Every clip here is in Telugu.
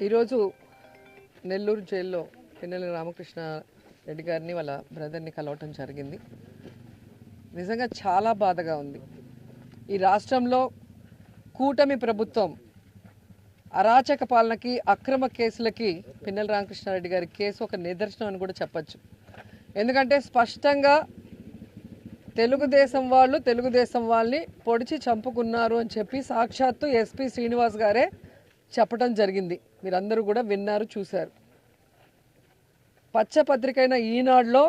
ఈరోజు నెల్లూరు జైల్లో పిన్నెల రామకృష్ణ రెడ్డి గారిని వాళ్ళ బ్రదర్ని కలవటం జరిగింది. నిజంగా చాలా బాధగా ఉంది. ఈ రాష్ట్రంలో కూటమి ప్రభుత్వం అరాచక పాలనకి, అక్రమ కేసులకి పిన్నెల రామకృష్ణారెడ్డి గారి కేసు ఒక నిదర్శనం అని కూడా చెప్పచ్చు. ఎందుకంటే స్పష్టంగా తెలుగుదేశం వాళ్ళని పొడిచి చంపుకున్నారు అని చెప్పి సాక్షాత్తు ఎస్పీ శ్రీనివాస్ గారే చెప్పడం జరిగింది. మీరందరూ కూడా విన్నారు, చూశారు. పచ్చపత్రికైన ఈనాడులో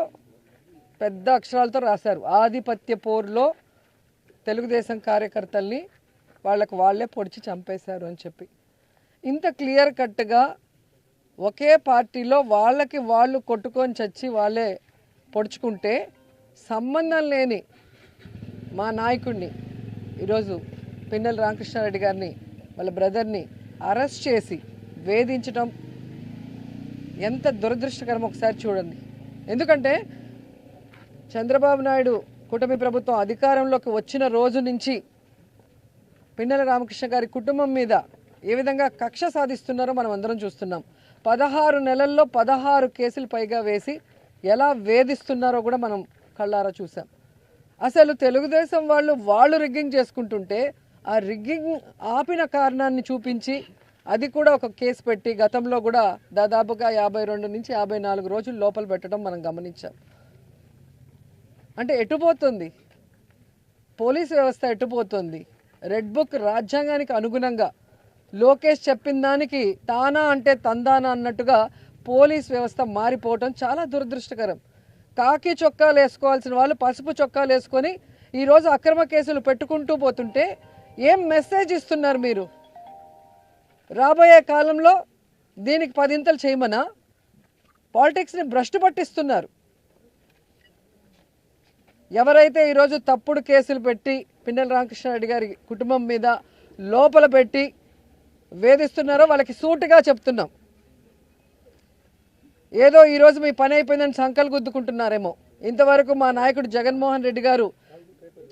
పెద్ద అక్షరాలతో రాశారు, ఆధిపత్య పోరులో తెలుగుదేశం కార్యకర్తల్ని వాళ్ళే పొడిచి చంపేశారు అని చెప్పి. ఇంత క్లియర్ కట్గా ఒకే పార్టీలో వాళ్ళకి వాళ్ళు కొట్టుకొని చచ్చి వాళ్ళే పొడుచుకుంటే సంబంధం లేని మా నాయకుడిని ఈరోజు పిన్నెల రామకృష్ణారెడ్డి గారిని వాళ్ళ బ్రదర్ని అరెస్ట్ చేసి వేధించడం ఎంత దురదృష్టకరం ఒకసారి చూడండి. ఎందుకంటే చంద్రబాబు నాయుడు కూటమి ప్రభుత్వం అధికారంలోకి వచ్చిన రోజు నుంచి పిన్నెల రామకృష్ణ గారి కుటుంబం మీద ఏ విధంగా కక్ష సాధిస్తున్నారో మనం అందరం చూస్తున్నాం. 16 నెలల్లో 16 కేసులు పైగా వేసి ఎలా వేధిస్తున్నారో కూడా మనం కళ్ళారా చూసాం. అసలు తెలుగుదేశం వాళ్ళు రిగ్గింగ్ చేసుకుంటుంటే ఆ రిగ్గింగ్ ఆపిన కారణాన్ని చూపించి అది కూడా ఒక కేసు పెట్టి గతంలో కూడా దాదాపుగా 52 నుంచి 54 రోజులు లోపల పెట్టడం మనం గమనించాం. అంటే ఎటుపోతుంది పోలీసు వ్యవస్థ, ఎటుపోతుంది? రెడ్ బుక్ రాజ్యాంగానికి అనుగుణంగా లోకేష్ చెప్పిన దానికి తానా అంటే తందానా అన్నట్టుగా పోలీస్ వ్యవస్థ మారిపోవటం చాలా దురదృష్టకరం. కాకి చొక్కాలు వేసుకోవాల్సిన వాళ్ళు పసుపు చొక్కాలు వేసుకొని ఈరోజు అక్రమ కేసులు పెట్టుకుంటూ పోతుంటే ఏం మెసేజ్ ఇస్తున్నారు మీరు? రాబోయే కాలంలో దీనికి 10 చేయమనా? పాలిటిక్స్ని భ్రష్టు పట్టిస్తున్నారు. ఎవరైతే ఈరోజు తప్పుడు కేసులు పెట్టి పిన్నెల రామకృష్ణారెడ్డి గారి కుటుంబం మీద లోపల పెట్టి వేధిస్తున్నారో వాళ్ళకి సూటిగా చెప్తున్నాం. ఏదో ఈరోజు మీ పని అయిపోయిందని సంకలు గుద్దుకుంటున్నారేమో. ఇంతవరకు మా నాయకుడు జగన్మోహన్ రెడ్డి గారు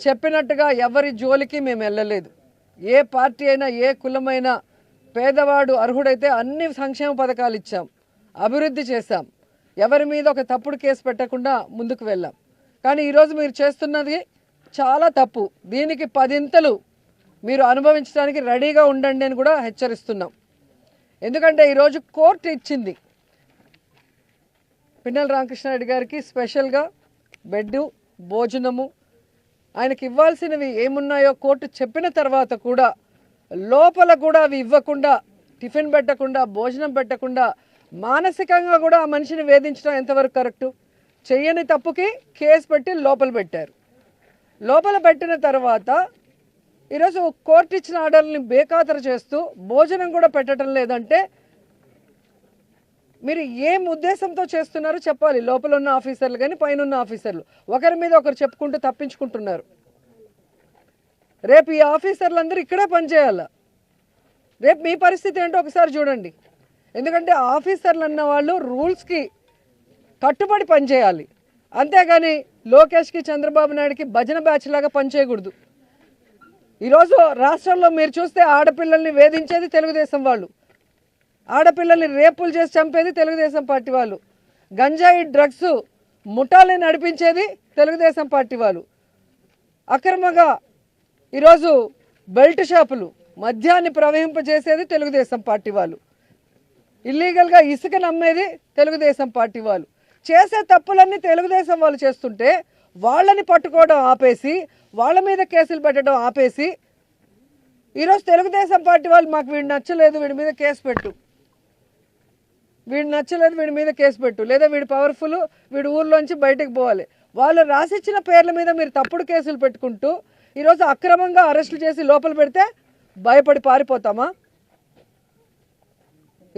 చెప్పినట్టుగా ఎవరి జోలికి మేము వెళ్ళలేదు. ఏ పార్టీ అయినా, ఏ కులమైనా, పేదవాడు అర్హుడైతే అన్ని సంక్షేమ పథకాలు ఇచ్చాం, అభివృద్ధి చేశాం. ఎవరి మీద ఒక తప్పుడు కేసు పెట్టకుండా ముందుకు వెళ్ళాం. కానీ ఈరోజు మీరు చేస్తున్నది చాలా తప్పు. దీనికి 10 మీరు అనుభవించడానికి రెడీగా ఉండండి అని కూడా హెచ్చరిస్తున్నాం. ఎందుకంటే ఈరోజు కోర్టు ఇచ్చింది పిన్నెల రామకృష్ణారెడ్డి గారికి స్పెషల్గా బెడ్డు, భోజనము, ఆయనకి ఇవ్వాల్సినవి ఏమున్నాయో కోర్టు చెప్పిన తర్వాత కూడా లోపల కూడా అవి ఇవ్వకుండా, టిఫిన్ పెట్టకుండా, భోజనం పెట్టకుండా మానసికంగా కూడా ఆ మనిషిని వేధించడం ఎంతవరకు కరెక్టు? చెయ్యని తప్పుకి కేసు పెట్టి లోపల పెట్టారు. లోపల పెట్టిన తర్వాత ఈరోజు కోర్టు ఇచ్చిన ఆర్డర్ని బేఖాతరు చేస్తూ భోజనం కూడా పెట్టడం లేదంటే మీరు ఏం ఉద్దేశంతో చేస్తున్నారో చెప్పాలి. లోపల ఉన్న ఆఫీసర్లు కానీ పైన ఉన్న ఆఫీసర్లు ఒకరి మీద ఒకరు చెప్పుకుంటూ తప్పించుకుంటున్నారు. రేపు ఈ ఆఫీసర్లందరూ ఇక్కడే పనిచేయాలా? రేపు మీ పరిస్థితి ఏంటో ఒకసారి చూడండి. ఎందుకంటే ఆఫీసర్లు అన్న వాళ్ళు రూల్స్కి కట్టుబడి పనిచేయాలి. అంతేగాని లోకేష్కి, చంద్రబాబు నాయుడుకి భజన బ్యాచ్ లాగా పనిచేయకూడదు. ఈరోజు రాష్ట్రంలో మీరు చూస్తే ఆడపిల్లల్ని వేధించేది తెలుగుదేశం వాళ్ళు, ఆడపిల్లల్ని రేపులు చేసి చంపేది తెలుగుదేశం పార్టీ వాళ్ళు, గంజాయి డ్రగ్స్ ముఠాలని నడిపించేది తెలుగుదేశం పార్టీ వాళ్ళు, అక్రమంగా ఈరోజు బెల్ట్ షాపులు మద్యాన్ని ప్రవహింపజేసేది తెలుగుదేశం పార్టీ వాళ్ళు, ఇల్లీగల్గా ఇసుకను అమ్మేది తెలుగుదేశం పార్టీ వాళ్ళు. చేసే తప్పులన్నీ తెలుగుదేశం వాళ్ళు చేస్తుంటే వాళ్ళని పట్టుకోవడం ఆపేసి, వాళ్ళ మీద కేసులు పెట్టడం ఆపేసి ఈరోజు తెలుగుదేశం పార్టీ వాళ్ళు మాకు వీడు నచ్చలేదు, వీడి మీద కేసు పెట్టు, వీడు నచ్చలేదు, వీడి మీద కేసు పెట్టు, లేదా వీడు పవర్ఫుల్, వీడు ఊర్లోంచి బయటకు పోవాలి. వాళ్ళు రాసిచ్చిన పేర్ల మీద మీరు తప్పుడు కేసులు పెట్టుకుంటూ ఈరోజు అక్రమంగా అరెస్టులు చేసి లోపల పెడితే భయపడి పారిపోతామా?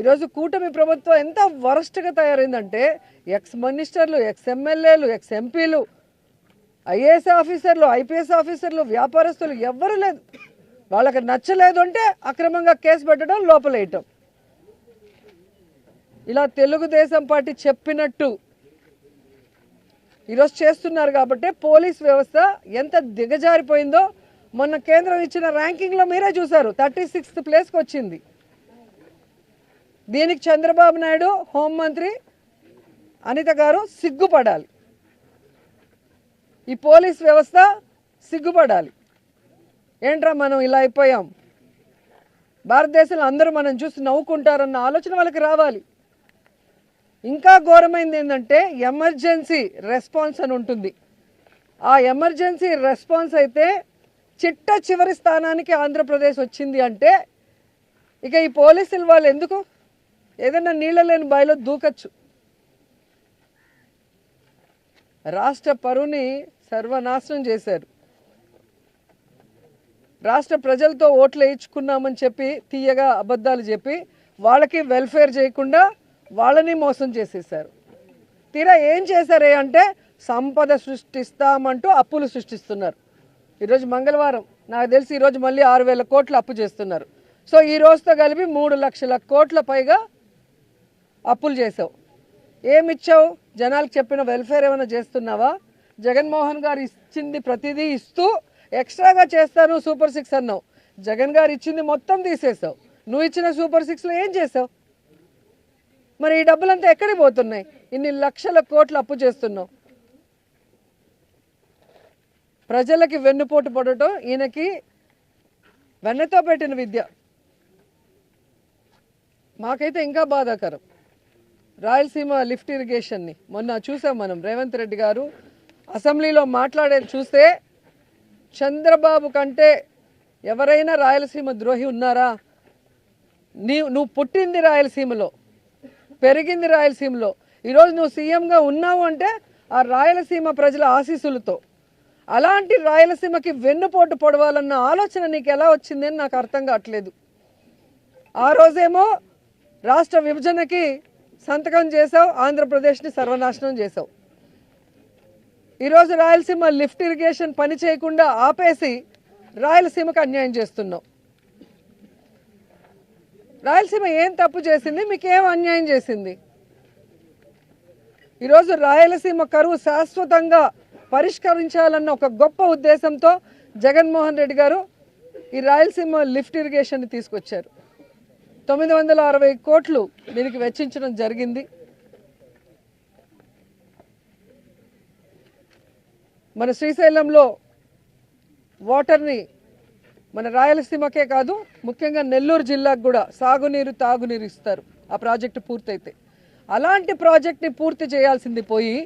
ఈరోజు కూటమి ప్రభుత్వం ఎంత వరస్ట్గా తయారైందంటే ఎక్స్ మినిస్టర్లు, ఎక్స్ ఎమ్మెల్యేలు, ఎక్స్ ఎంపీలు, ఐఏఎస్ ఆఫీసర్లు, ఐపీఎస్ ఆఫీసర్లు, వ్యాపారస్తులు ఎవ్వరూ లేదు. వాళ్ళకి నచ్చలేదు అంటే అక్రమంగా కేసు పెట్టడం, లోపలేయటం. ఇలా తెలుగుదేశం పార్టీ చెప్పినట్టు ఈరోజు చేస్తున్నారు. కాబట్టి పోలీస్ వ్యవస్థ ఎంత దిగజారిపోయిందో మొన్న కేంద్రం ఇచ్చిన ర్యాంకింగ్లో మీరే చూశారు. 36th ప్లేస్కి వచ్చింది. దీనికి చంద్రబాబు నాయుడు హోంమంత్రి అనిత గారు సిగ్గుపడాలి, ఈ పోలీస్ వ్యవస్థ సిగ్గుపడాలి. ఏంట్రా మనం ఇలా అయిపోయాం, భారతదేశంలో అందరూ మనం చూసి నవ్వుకుంటారన్న ఆలోచన వాళ్ళకి రావాలి. ఇంకా ఘోరమైంది ఏంటంటే ఎమర్జెన్సీ రెస్పాన్స్ అని ఉంటుంది. ఆ ఎమర్జెన్సీ రెస్పాన్స్ అయితే చిట్ట చివరి స్థానానికి ఆంధ్రప్రదేశ్ వచ్చింది అంటే ఇక ఈ పోలీసులు వాళ్ళు ఎందుకు ఏదైనా నీళ్ళ లేని బావిలో దూకచ్చు. రాష్ట్ర పరువుని సర్వనాశనం చేశారు. రాష్ట్ర ప్రజలతో ఓట్లు వేయించుకున్నామని చెప్పి తీయగా అబద్ధాలు చెప్పి వాళ్ళకి వెల్ఫేర్ చేయకుండా వాళ్ళని మోసం చేసేసారు. తీరా ఏం చేశారే అంటే సంపద సృష్టిస్తామంటూ అప్పులు సృష్టిస్తున్నారు. ఈరోజు మంగళవారం నాకు తెలిసి ఈరోజు మళ్ళీ 6,000 కోట్లు అప్పు చేస్తున్నారు. సో ఈ రోజుతో కలిపి 3 లక్షల కోట్ల పైగా అప్పులు చేసావు. ఏమిచ్చావు? జనాలకు చెప్పిన వెల్ఫేర్ ఏమైనా చేస్తున్నావా? జగన్మోహన్ గారు ఇచ్చింది ప్రతిదీ ఇస్తూ ఎక్స్ట్రాగా చేస్తాను సూపర్ 6 అన్నావు. జగన్ గారు ఇచ్చింది మొత్తం తీసేసావు. నువ్వు ఇచ్చిన సూపర్ 6లో ఏం చేసావు? మరి ఈ డబ్బులంతా ఎక్కడికి పోతున్నాయి? ఇన్ని లక్షల కోట్లు అప్పు చేస్తున్నావు. ప్రజలకి వెన్నుపోటు పడటం ఈయనకి వెన్నతో పెట్టిన విద్య. మాకైతే ఇంకా బాధాకరం. రాయలసీమ లిఫ్ట్ ఇరిగేషన్ని మొన్న చూసాం మనం. రేవంత్ రెడ్డి గారు అసెంబ్లీలో మాట్లాడేది చూస్తే చంద్రబాబు కంటే ఎవరైనా రాయలసీమ ద్రోహి ఉన్నారా? నువ్వు పుట్టింది రాయలసీమలో, పెరిగింది రాయలసీమలో. ఈరోజు నువ్వు సీఎంగా ఉన్నావు అంటే ఆ రాయలసీమ ప్రజల ఆశీస్సులతో. అలాంటి రాయలసీమకి వెన్నుపోటు పొడవాలన్న ఆలోచన నీకు ఎలా వచ్చింది అని నాకు అర్థం కావట్లేదు. ఆ రోజేమో రాష్ట్ర విభజనకి సంతకం చేసావు, ఆంధ్రప్రదేశ్ని సర్వనాశనం చేసావు. ఈరోజు రాయలసీమ లిఫ్ట్ ఇరిగేషన్ పని చేయకుండా ఆపేసి రాయలసీమకు అన్యాయం చేస్తున్నావు. రాయలసీమ ఏం తప్పు చేసింది? మీకేం అన్యాయం చేసింది? ఈరోజు రాయలసీమ కరువు శాశ్వతంగా పరిష్కరించాలన్న ఒక గొప్ప ఉద్దేశంతో జగన్మోహన్ రెడ్డి గారు ఈ రాయలసీమ లిఫ్ట్ ఇరిగేషన్ని తీసుకొచ్చారు. 960 కోట్లు దీనికి వెచ్చించడం జరిగింది. మన శ్రీశైలంలో వాటర్ని మన రాయలసీమకే కాదు ముఖ్యంగా నెల్లూరు జిల్లాకు కూడా సాగునీరు తాగునీరు ఇస్తారు ఆ ప్రాజెక్టు పూర్తయితే. అలాంటి ప్రాజెక్ట్ని పూర్తి చేయాల్సింది పోయి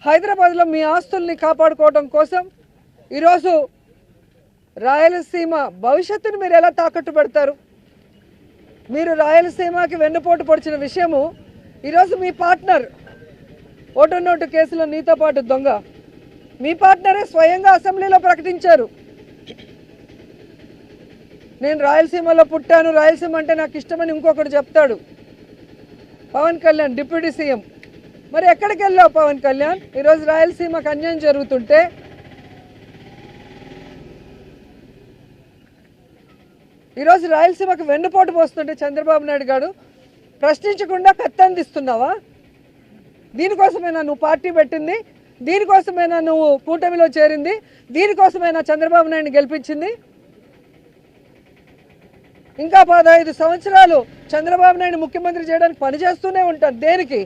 హైదరాబాద్లో మీ ఆస్తుల్ని కాపాడుకోవడం కోసం ఈరోజు రాయలసీమ భవిష్యత్తుని మీరు ఎలా తాకట్టు పెడతారు? మీరు రాయలసీమకి వెన్నుపోటు పొడిచిన విషయము ఈరోజు మీ పార్ట్నర్ ఓటు నోటు కేసులో నీతో పాటు దొంగ మీ పార్ట్నరే స్వయంగా అసెంబ్లీలో ప్రకటించారు. నేను రాయలసీమలో పుట్టాను, రాయలసీమ అంటే నాకు ఇష్టమని ఇంకొకటి చెప్తాడు పవన్ కళ్యాణ్ డిప్యూటీ సీఎం. మరి ఎక్కడికి వెళ్ళావు పవన్ కళ్యాణ్? ఈరోజు రాయలసీమకు అన్యాయం జరుగుతుంటే ఈరోజు రాయలసీమకు వెన్నుపోటు పోస్తుంటే చంద్రబాబు నాయుడు గారు ప్రశ్నించకుండా కత్తందిస్తున్నావా? దీనికోసమైనా నువ్వు పార్టీ పెట్టింది? దీనికోసమైనా నువ్వు కూటమిలో చేరింది? దీనికోసమైనా చంద్రబాబు నాయుడిని గెలిపించింది? ఇంకా 15 సంవత్సరాలు చంద్రబాబు నాయుడు ముఖ్యమంత్రి చేయడానికి పనిచేస్తూనే ఉంటారు. దేనికి?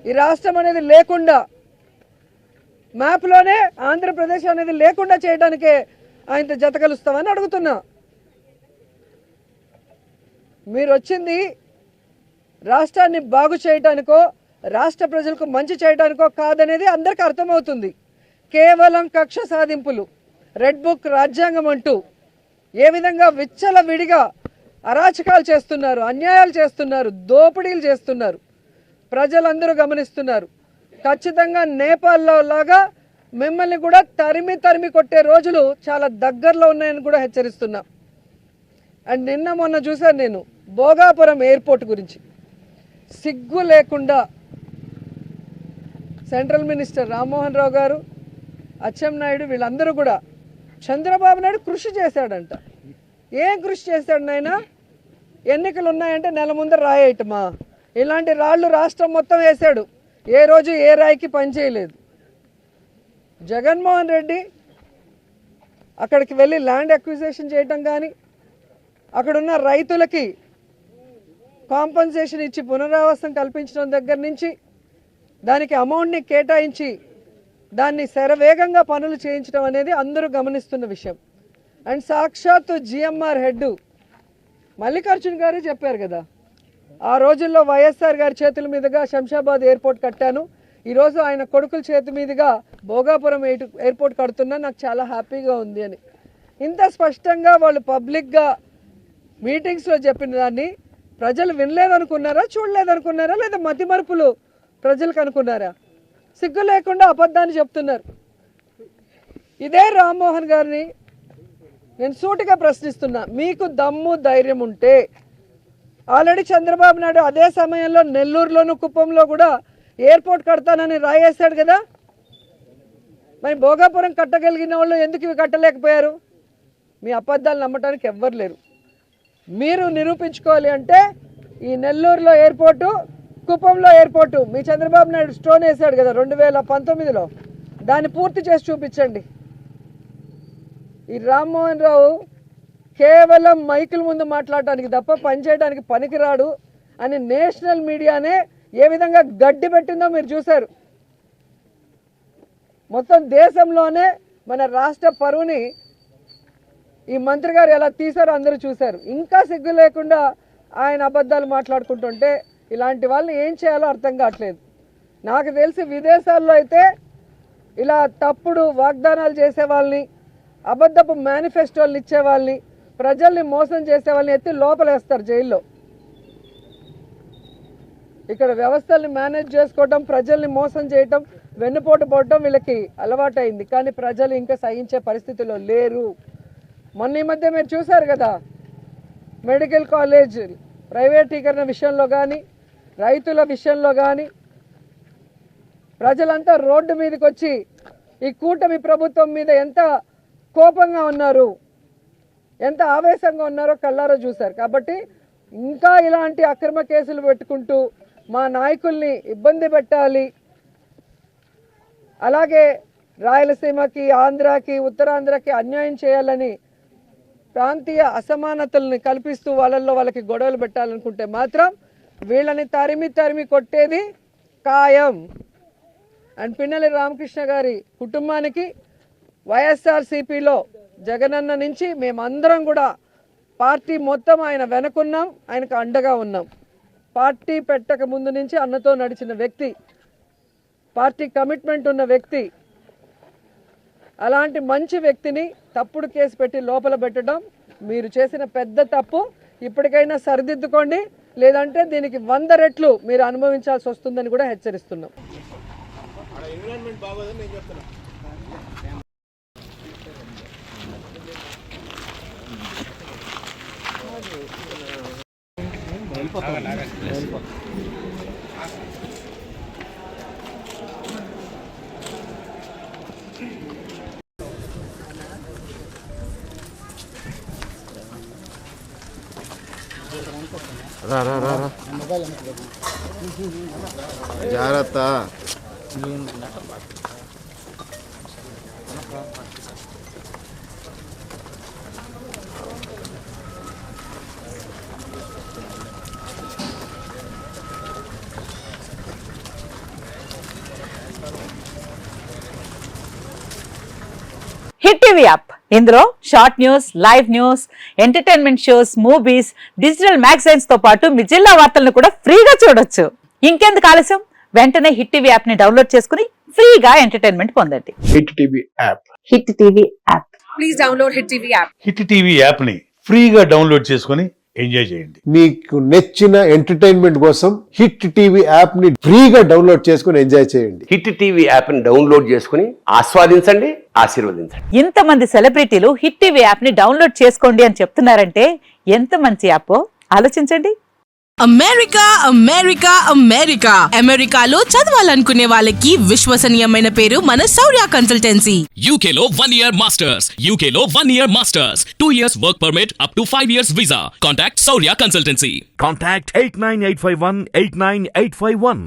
ఈ రాష్ట్రం అనేది లేకుండా, మ్యాప్లోనే ఆంధ్రప్రదేశ్ అనేది లేకుండా చేయడానికే ఆయనతో జత కలుస్తామని అడుగుతున్నా. మీరు వచ్చింది రాష్ట్రాన్ని బాగు చేయడానికో రాష్ట్ర ప్రజలకు మంచి చేయడానికో కాదనేది అందరికీ అర్థమవుతుంది. కేవలం కక్ష సాధింపులు, రెడ్ బుక్ రాజ్యాంగం అంటూ ఏ విధంగా విచ్చలవిడిగా అరాచకాలు చేస్తున్నారు, అన్యాయాలు చేస్తున్నారు, దోపిడీలు చేస్తున్నారు ప్రజలందరూ గమనిస్తున్నారు. ఖచ్చితంగా నేపాల్లో లాగా మిమ్మల్ని కూడా తరిమి తరిమి కొట్టే రోజులు చాలా దగ్గరలో ఉన్నాయని కూడా హెచ్చరిస్తున్నా. అండ్ నిన్న మొన్న చూశాను నేను భోగాపురం ఎయిర్పోర్ట్ గురించి. సిగ్గు లేకుండా సెంట్రల్ మినిస్టర్ రామ్మోహన్ రావు గారు, అచ్చెన్నాయుడు వీళ్ళందరూ కూడా చంద్రబాబు నాయుడు కృషి చేశాడంట. ఏం కృషి చేశాడు నాయన? ఎన్నికలు ఉన్నాయంటే నెల ముందర రాయేయటమా? ఇలాంటి రాళ్ళు రాష్ట్రం మొత్తం వేశాడు. ఏ రోజు ఏ రాయికి పనిచేయలేదు. జగన్మోహన్ రెడ్డి అక్కడికి వెళ్ళి ల్యాండ్ అక్విజిషన్ చేయటం కానీ, అక్కడున్న రైతులకి కాంపన్సేషన్ ఇచ్చి పునరావాసం కల్పించడం దగ్గర నుంచి దానికి అమౌంట్ని కేటాయించి దాన్ని శరవేగంగా పనులు చేయించడం అనేది అందరూ గమనిస్తున్న విషయం. అండ్ సాక్షాత్తు జిఎంఆర్ హెడ్ మల్లికార్జున్ గారే చెప్పారు కదా, ఆ రోజుల్లో వైఎస్ఆర్ గారి చేతుల మీదుగా శంషాబాద్ ఎయిర్పోర్ట్ కట్టాను, ఈరోజు ఆయన కొడుకుల చేతి మీదుగా భోగాపురం ఎయిర్పోర్ట్ కడుతున్నా, నాకు చాలా హ్యాపీగా ఉంది అని. ఇంత స్పష్టంగా వాళ్ళు పబ్లిక్గా మీటింగ్స్లో చెప్పిన దాన్ని ప్రజలు వినలేదనుకున్నారా, చూడలేదనుకున్నారా, లేదా మతిమరుపులు ప్రజలకు అనుకున్నారా? సిగ్గు లేకుండా అబద్ధాన్ని చెప్తున్నారు. ఇదే రామ్మోహన్ గారిని నేను సూటిగా ప్రశ్నిస్తున్నా, మీకు దమ్ము ధైర్యం ఉంటే ఆల్రెడీ చంద్రబాబు నాయుడు అదే సమయంలో నెల్లూరులోను కుప్పంలో కూడా ఎయిర్పోర్ట్ కడతానని రాయేశాడు కదా, మరి భోగాపురం కట్టగలిగిన వాళ్ళు ఎందుకు ఇవి కట్టలేకపోయారు? మీ అబద్ధాలు నమ్మటానికి ఎవ్వరు లేరు. మీరు నిరూపించుకోవాలి అంటే ఈ నెల్లూరులో ఎయిర్పోర్టు, కుప్పంలో ఎయిర్పోర్టు మీ చంద్రబాబు నాయుడు స్టోన్ వేశాడు కదా 2019లో, దాన్ని పూర్తి చేసి చూపించండి. ఈ రామ్మోహన్ రావు కేవలం మైకుల ముందు మాట్లాడటానికి తప్ప పనిచేయడానికి పనికిరాడు అని నేషనల్ మీడియానే ఏ విధంగా గడ్డి పెట్టిందో మీరు చూశారు. మొత్తం దేశంలోనే మన రాష్ట్ర పరువుని ఈ మంత్రి గారు ఎలా తీశారో అందరూ చూశారు. ఇంకా సిగ్గు లేకుండా ఆయన అబద్ధాలు మాట్లాడుకుంటుంటే ఇలాంటి వాళ్ళని ఏం చేయాలో అర్థం కావట్లేదు. నాకు తెలిసి విదేశాల్లో అయితే ఇలా తప్పుడు వాగ్దానాలు చేసే వాళ్ళని, అబద్ధపు మేనిఫెస్టోలు ఇచ్చే వాళ్ళని, ప్రజల్ని మోసం చేసే వాళ్ళని ఎత్తి లోపలేస్తారు జైల్లో. ఇక్కడ వ్యవస్థల్ని మేనేజ్ చేసుకోవటం, ప్రజల్ని మోసం చేయటం, వెన్నుపోటు పోవటం వీళ్ళకి అలవాటైంది. కానీ ప్రజలు ఇంకా సహించే పరిస్థితిలో లేరు. మొన్న ఈ మధ్య మీరు చూశారు కదా, మెడికల్ కాలేజ్ ప్రైవేటీకరణ విషయంలో కానీ, రైతుల విషయంలో కానీ ప్రజలంతా రోడ్డు మీదకి వచ్చి ఈ కూటమి ప్రభుత్వం మీద ఎంత కోపంగా ఉన్నారు, ఎంత ఆవేశంగా ఉన్నారో కళ్ళారో చూశారు. కాబట్టి ఇంకా ఇలాంటి అక్రమ కేసులు పెట్టుకుంటూ మా నాయకుల్ని ఇబ్బంది పెట్టాలి, అలాగే రాయలసీమకి, ఆంధ్రాకి, ఉత్తరాంధ్రకి అన్యాయం చేయాలని ప్రాంతీయ అసమానతల్ని కల్పిస్తూ వాళ్ళకి గొడవలు పెట్టాలనుకుంటే మాత్రం వీళ్ళని తరిమి కొట్టేది ఖాయం. అండ్ పిన్నెల్లి రామకృష్ణ గారి కుటుంబానికి వైఎస్ఆర్సీపీలో జగనన్న నుంచి మేమందరం కూడా పార్టీ మొత్తం ఆయన వెనకున్నాం, ఆయనకు అండగా ఉన్నాం. పార్టీ పెట్టక ముందు నుంచి అన్నతో నడిచిన వ్యక్తి, పార్టీ కమిట్మెంట్ ఉన్న వ్యక్తి. అలాంటి మంచి వ్యక్తిని తప్పుడు కేసు పెట్టి లోపల పెట్టడం మీరు చేసిన పెద్ద తప్పు. ఇప్పటికైనా సరిదిద్దుకోండి, లేదంటే దీనికి 100 రెట్లు మీరు అనుభవించాల్సి వస్తుందని కూడా హెచ్చరిస్తున్నాం. జాగ్రత్త. హిట్ టీవీ యాప్, ఇందులో short news, live news, entertainment shows, movies, digital magazines తో పాటు మీ జిల్లా వార్తలను కూడా ఫ్రీగా చూడొచ్చు. ఇంకెందుకు ఆలస్యం, వెంటనే హిట్ టీవీ యాప్ ని డౌన్లోడ్ చేసుకుని ఫ్రీగా ఎంటర్టైన్మెంట్ పొందండి. Hit TV app. Hit TV app. Please download hit TV app. Hit TV app ని ఫ్రీగా డౌన్లోడ్ చేసుకుని ఎంజాయ్ చేయండి. మీకు నచ్చిన ఎంటర్టైన్మెంట్ కోసం హిట్ టీవీ యాప్ ని ఫ్రీగా డౌన్లోడ్ చేసుకుని ఎంజాయ్ చేయండి. హిట్ టీవీ యాప్ ని డౌన్లోడ్ చేసుకుని ఆస్వాదించండి, ఆశీర్వదించండి. ఇంతమంది సెలబ్రిటీలు హిట్ టీవీ యాప్ ని డౌన్లోడ్ చేసుకోండి అని చెప్తున్నారంటే ఎంత మంచి యాప్ ఆలోచించండి. అమెరికా అమెరికా అమెరికా అమెరికాలో చదవాలనుకునే వాళ్ళకి విశ్వసనీయమైన పేరు మన శౌర్య కన్సల్టెన్సీ. UK లో 1 year masters. UK లో 1 year masters. 2 years work permit up to 5 years visa. Contact Saurya Consultancy. Contact 89851 89851.